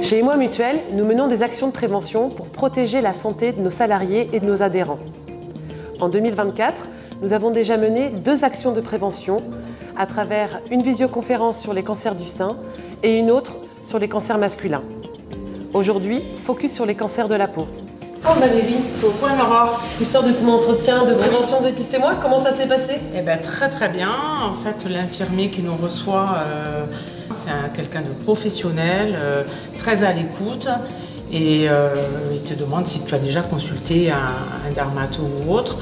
Chez Émoi Mutuelle, nous menons des actions de prévention pour protéger la santé de nos salariés et de nos adhérents. En 2024, nous avons déjà mené 2 actions de prévention à travers une visioconférence sur les cancers du sein et une autre sur les cancers masculins. Aujourd'hui, focus sur les cancers de la peau. Oh Valérie, Pourquoi Laura? tu sors de ton entretien de prévention Dépistez-moi, comment ça s'est passé? Eh bien très très bien. En fait, l'infirmier qui nous reçoit, c'est quelqu'un de professionnel, très à l'écoute. Et il te demande si tu as déjà consulté un dermato ou autre.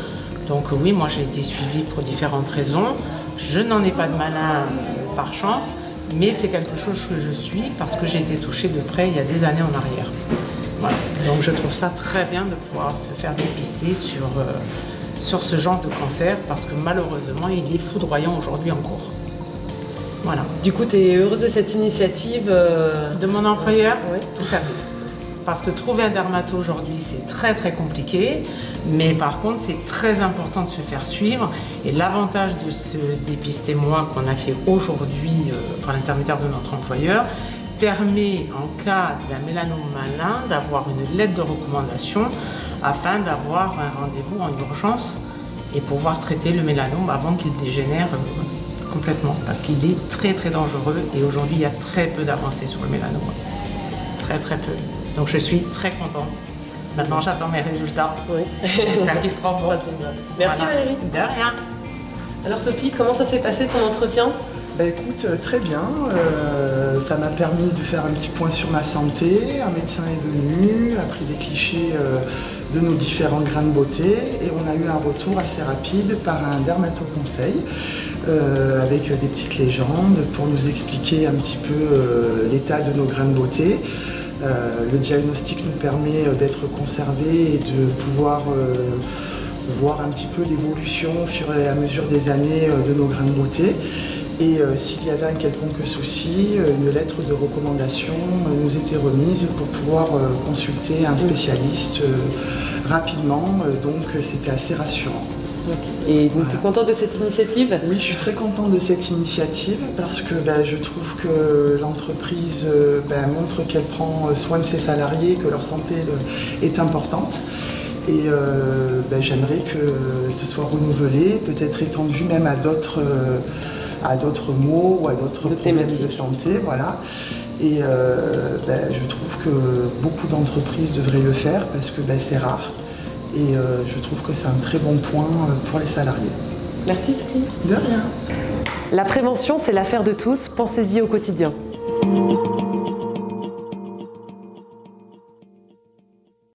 Donc oui, moi j'ai été suivie pour différentes raisons. Je n'en ai pas de malin par chance, mais c'est quelque chose que je suis parce que j'ai été touchée de près il y a des années en arrière. Voilà. Donc je trouve ça très bien de pouvoir se faire dépister sur ce genre de cancer parce que malheureusement il est foudroyant aujourd'hui encore. Voilà. Du coup, tu es heureuse de cette initiative De mon employeur? Oui. Tout à fait. Parce que trouver un dermato aujourd'hui c'est très très compliqué, mais par contre c'est très important de se faire suivre et l'avantage de ce Dépistez-moi qu'on a fait aujourd'hui par l'intermédiaire de notre employeur permet en cas d'un mélanome malin d'avoir une lettre de recommandation afin d'avoir un rendez-vous en urgence et pouvoir traiter le mélanome avant qu'il dégénère complètement parce qu'il est très très dangereux et aujourd'hui il y a très peu d'avancées sur le mélanome, très très peu. Donc je suis très contente. Maintenant j'attends mes résultats. Oui. J'espère qu'ils seront bons. Merci Voilà. Valérie. De rien. Alors Sophie, comment ça s'est passé ton entretien? Bah écoute, très bien. Ça m'a permis de faire un petit point sur ma santé. Un médecin est venu, a pris des clichés de nos différents grains de beauté et on a eu un retour assez rapide par un dermato-conseil avec des petites légendes pour nous expliquer un petit peu l'état de nos grains de beauté. Le diagnostic nous permet d'être conservés et de pouvoir voir un petit peu l'évolution au fur et à mesure des années de nos grains de beauté. Et s'il y avait un quelconque souci, une lettre de recommandation nous était remise pour pouvoir consulter un spécialiste rapidement, donc c'était assez rassurant. Okay. Et donc tu es contente de cette initiative? Oui, je suis très contente de cette initiative parce que je trouve que l'entreprise montre qu'elle prend soin de ses salariés, que leur santé est importante. Et j'aimerais que ce soit renouvelé, peut-être étendu même à d'autres maux ou à d'autres problèmes de santé. Voilà. Et je trouve que beaucoup d'entreprises devraient le faire parce que c'est rare. Et je trouve que c'est un très bon point pour les salariés. Merci Sophie. De rien. La prévention, c'est l'affaire de tous. Pensez-y au quotidien.